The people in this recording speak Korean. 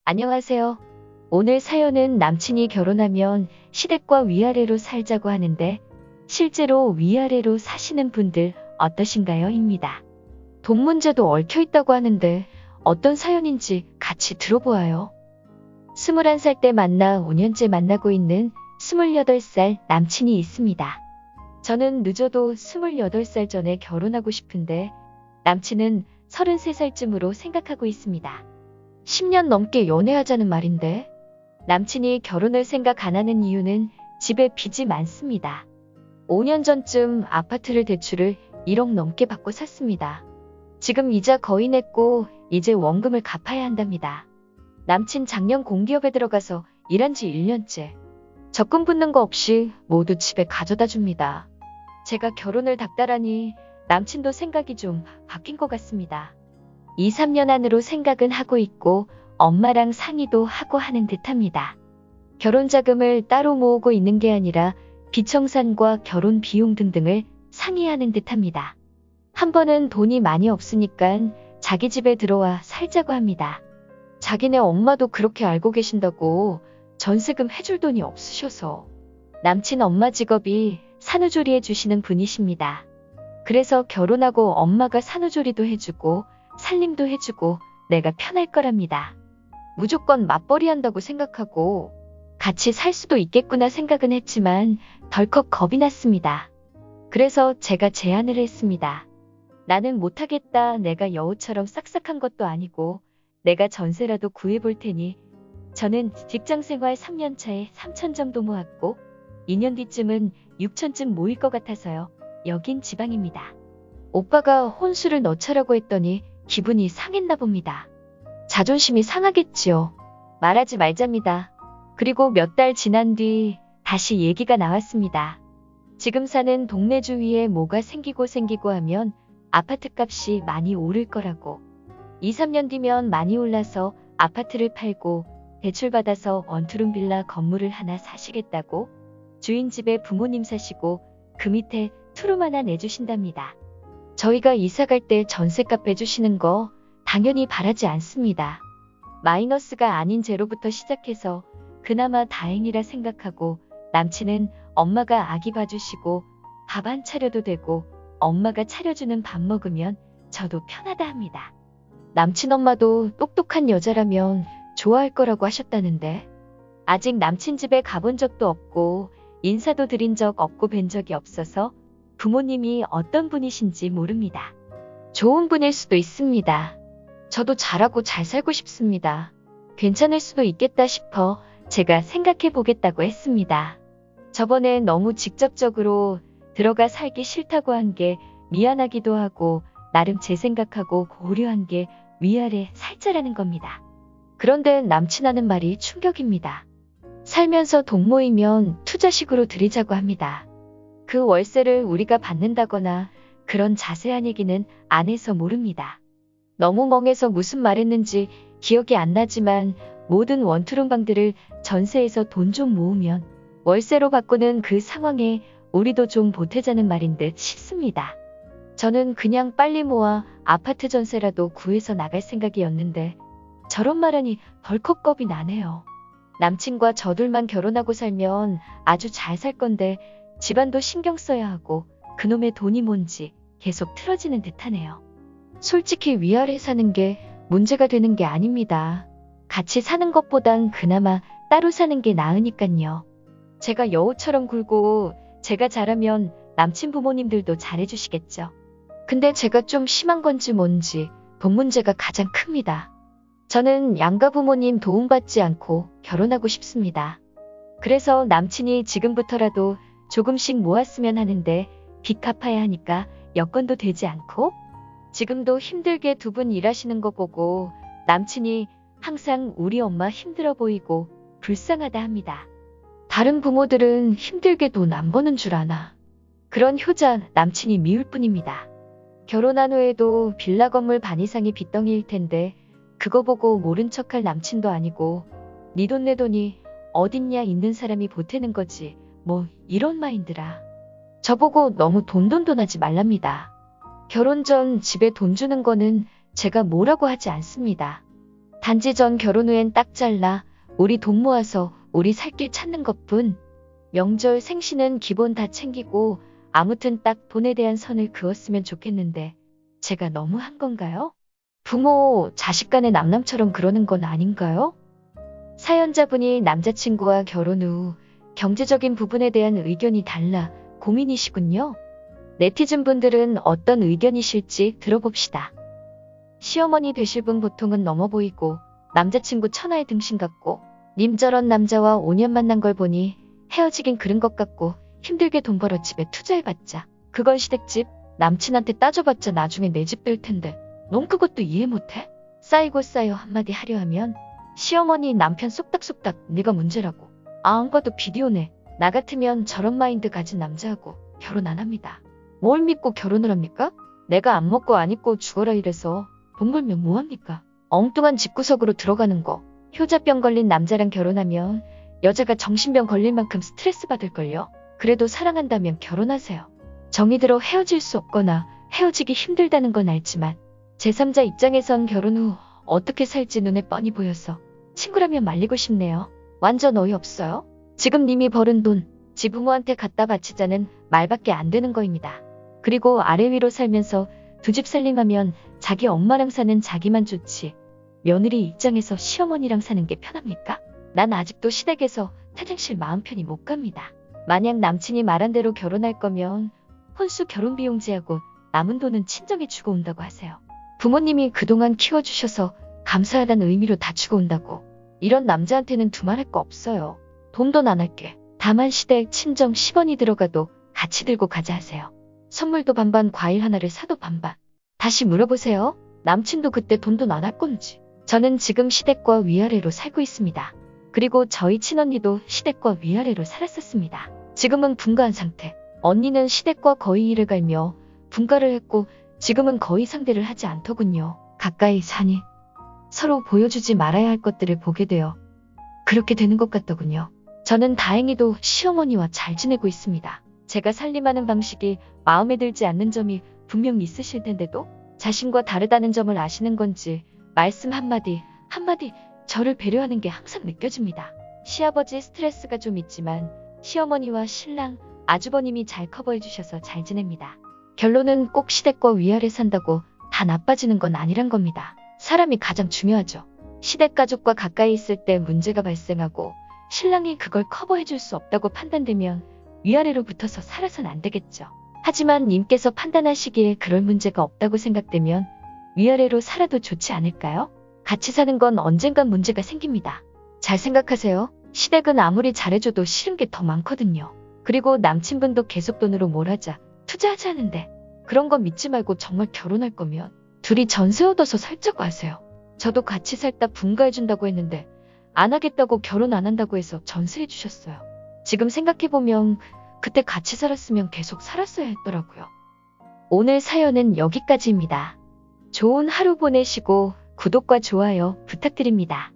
안녕하세요. 오늘 사연은 남친이 결혼하면 시댁과 위아래로 살자고 하는데 실제로 위아래로 사시는 분들 어떠신가요? 입니다. 돈 문제도 얽혀 있다고 하는데 어떤 사연인지 같이 들어보아요. 21살 때 만나 5년째 만나고 있는 28살 남친이 있습니다. 저는 늦어도 28살 전에 결혼하고 싶은데 남친은 33살쯤으로 생각하고 있습니다. 10년 넘게 연애하자는 말인데 남친이 결혼을 생각 안 하는 이유는 집에 빚이 많습니다. 5년 전쯤 아파트를 대출을 1억 넘게 받고 샀습니다. 지금 이자 거의 냈고 이제 원금을 갚아야 한답니다. 남친 작년 공기업에 들어가서 일한 지 1년째. 적금 붙는 거 없이 모두 집에 가져다 줍니다. 제가 결혼을 닥달하니 남친도 생각이 좀 바뀐 것 같습니다. 2, 3년 안으로 생각은 하고 있고 엄마랑 상의도 하고 하는 듯합니다. 결혼 자금을 따로 모으고 있는 게 아니라 비청산과 결혼 비용 등등을 상의하는 듯합니다. 한 번은 돈이 많이 없으니까 자기 집에 들어와 살자고 합니다. 자기네 엄마도 그렇게 알고 계신다고 전세금 해줄 돈이 없으셔서. 남친 엄마 직업이 산후조리 해주시는 분이십니다. 그래서 결혼하고 엄마가 산후조리도 해주고 살림도 해주고 내가 편할 거랍니다. 무조건 맞벌이 한다고 생각하고 같이 살 수도 있겠구나 생각은 했지만 덜컥 겁이 났습니다. 그래서 제가 제안을 했습니다. 나는 못하겠다. 내가 여우처럼 싹싹한 것도 아니고 내가 전세라도 구해볼 테니 저는 직장생활 3년 차에 3천 정도 모았고 2년 뒤쯤은 6천쯤 모일 것 같아서요. 여긴 지방입니다. 오빠가 혼수를 넣자라고 했더니 기분이 상했나 봅니다. 자존심이 상하겠지요. 말하지 말자입니다. 그리고 몇 달 지난 뒤 다시 얘기가 나왔습니다. 지금 사는 동네 주위에 뭐가 생기고 하면 아파트 값이 많이 오를 거라고. 2, 3년 뒤면 많이 올라서 아파트를 팔고 대출받아서 원투룸 빌라 건물을 하나 사시겠다고. 주인 집에 부모님 사시고 그 밑에 투룸 하나 내주신답니다. 저희가 이사 갈 때 전셋값 빼주시는 거 당연히 바라지 않습니다. 마이너스가 아닌 제로부터 시작해서 그나마 다행이라 생각하고 남친은 엄마가 아기 봐주시고 밥 안 차려도 되고 엄마가 차려주는 밥 먹으면 저도 편하다 합니다. 남친 엄마도 똑똑한 여자라면 좋아할 거라고 하셨다는데 아직 남친 집에 가본 적도 없고 인사도 드린 적 없고 뵌 적이 없어서 부모님이 어떤 분이신지 모릅니다. 좋은 분일 수도 있습니다. 저도 잘하고 잘 살고 싶습니다. 괜찮을 수도 있겠다 싶어 제가 생각해 보겠다고 했습니다. 저번에 너무 직접적으로 들어가 살기 싫다고 한 게 미안하기도 하고 나름 제 생각하고 고려한 게 위아래 살자라는 겁니다. 그런데 남친 하는 말이 충격입니다. 살면서 돈 모이면 투자식으로 드리자고 합니다. 그 월세를 우리가 받는다거나 그런 자세한 얘기는 안 해서 모릅니다. 너무 멍해서 무슨 말했는지 기억이 안 나지만 모든 원투룸 방들을 전세에서 돈 좀 모으면 월세로 바꾸는 그 상황에 우리도 좀 보태자는 말인 듯 싶습니다. 저는 그냥 빨리 모아 아파트 전세라도 구해서 나갈 생각이었는데 저런 말하니 덜컥 겁이 나네요. 남친과 저둘만 결혼하고 살면 아주 잘 살 건데 집안도 신경 써야 하고 그놈의 돈이 뭔지 계속 틀어지는 듯하네요. 솔직히 위아래 사는 게 문제가 되는 게 아닙니다. 같이 사는 것보단 그나마 따로 사는 게 나으니깐요. 제가 여우처럼 굴고 제가 잘하면 남친 부모님들도 잘해주시겠죠. 근데 제가 좀 심한 건지 뭔지 돈 문제가 가장 큽니다. 저는 양가 부모님 도움받지 않고 결혼하고 싶습니다. 그래서 남친이 지금부터라도 조금씩 모았으면 하는데 빚 갚아야 하니까 여건도 되지 않고 지금도 힘들게 두 분 일하시는 거 보고 남친이 항상 우리 엄마 힘들어 보이고 불쌍하다 합니다. 다른 부모들은 힘들게 돈 안 버는 줄 아나. 그런 효자 남친이 미울 뿐입니다. 결혼한 후에도 빌라 건물 반 이상이 빚덩이일 텐데 그거 보고 모른 척할 남친도 아니고 네 돈 내 돈이 어딨냐 있는 사람이 보태는 거지 뭐 이런 마인드라. 저보고 너무 돈돈돈하지 말랍니다. 결혼 전 집에 돈 주는 거는 제가 뭐라고 하지 않습니다. 단지 전 결혼 후엔 딱 잘라 우리 돈 모아서 우리 살 길 찾는 것뿐. 명절 생신은 기본 다 챙기고 아무튼 딱 돈에 대한 선을 그었으면 좋겠는데 제가 너무 한 건가요? 부모, 자식 간의 남남처럼 그러는 건 아닌가요? 사연자분이 남자친구와 결혼 후 경제적인 부분에 대한 의견이 달라 고민이시군요. 네티즌 분들은 어떤 의견이실지 들어봅시다. 시어머니 되실 분 보통은 넘어 보이고 남자친구 천하의 등신 같고 님 저런 남자와 5년 만난 걸 보니 헤어지긴 그른 것 같고 힘들게 돈 벌어 집에 투자해봤자 그건 시댁집 남친한테 따져봤자 나중에 내 집 될 텐데 넌 그것도 이해 못해? 쌓이고 쌓여 한마디 하려 하면 시어머니 남편 쏙닥쏙닥 네가 문제라고. 안 봐도 비디오네. 나 같으면 저런 마인드 가진 남자하고 결혼 안 합니다. 뭘 믿고 결혼을 합니까? 내가 안 먹고 안 입고 죽어라 이래서 돈 벌면 뭐합니까? 엉뚱한 집구석으로 들어가는 거. 효자병 걸린 남자랑 결혼하면 여자가 정신병 걸릴 만큼 스트레스 받을걸요. 그래도 사랑한다면 결혼하세요. 정이 들어 헤어질 수 없거나 헤어지기 힘들다는 건 알지만 제3자 입장에선 결혼 후 어떻게 살지 눈에 뻔히 보여서 친구라면 말리고 싶네요. 완전 어이없어요. 지금 님이 벌은 돈, 지 부모한테 갖다 바치자는 말밖에 안 되는 거입니다. 그리고 아래 위로 살면서 두 집 살림하면 자기 엄마랑 사는 자기만 좋지. 며느리 입장에서 시어머니랑 사는 게 편합니까? 난 아직도 시댁에서 태생실 마음 편히 못 갑니다. 만약 남친이 말한 대로 결혼할 거면 혼수 결혼비용제하고 남은 돈은 친정에 주고 온다고 하세요. 부모님이 그동안 키워주셔서 감사하다는 의미로 다 주고 온다고. 이런 남자한테는 두말할 거 없어요. 돈도 안 할게. 다만 시댁 친정 10원이 들어가도 같이 들고 가자 하세요. 선물도 반반 과일 하나를 사도 반반. 다시 물어보세요. 남친도 그때 돈도 안 할 건지. 저는 지금 시댁과 위아래로 살고 있습니다. 그리고 저희 친언니도 시댁과 위아래로 살았었습니다. 지금은 분가한 상태. 언니는 시댁과 거의 일을 갈며 분가를 했고 지금은 거의 상대를 하지 않더군요. 가까이 사니 서로 보여주지 말아야 할 것들을 보게 되어 그렇게 되는 것 같더군요. 저는 다행히도 시어머니와 잘 지내고 있습니다. 제가 살림하는 방식이 마음에 들지 않는 점이 분명 있으실 텐데도 자신과 다르다는 점을 아시는 건지 말씀 한마디 저를 배려하는 게 항상 느껴집니다. 시아버지 스트레스가 좀 있지만 시어머니와 신랑, 아주버님이 잘 커버해 주셔서 잘 지냅니다. 결론은 꼭 시댁과 위아래 산다고 다 나빠지는 건 아니란 겁니다. 사람이 가장 중요하죠. 시댁 가족과 가까이 있을 때 문제가 발생하고 신랑이 그걸 커버해 줄 수 없다고 판단되면 위아래로 붙어서 살아선 안 되겠죠. 하지만 님께서 판단하시기에 그럴 문제가 없다고 생각되면 위아래로 살아도 좋지 않을까요? 같이 사는 건 언젠간 문제가 생깁니다. 잘 생각하세요. 시댁은 아무리 잘해줘도 싫은 게 더 많거든요. 그리고 남친분도 계속 돈으로 뭘 하자, 투자하자 하는데 그런 거 믿지 말고 정말 결혼할 거면 둘이 전세 얻어서 살자고 하세요. 저도 같이 살다 분가해준다고 했는데 안 하겠다고 결혼 안 한다고 해서 전세해 주셨어요. 지금 생각해보면 그때 같이 살았으면 계속 살았어야 했더라고요. 오늘 사연은 여기까지입니다. 좋은 하루 보내시고 구독과 좋아요 부탁드립니다.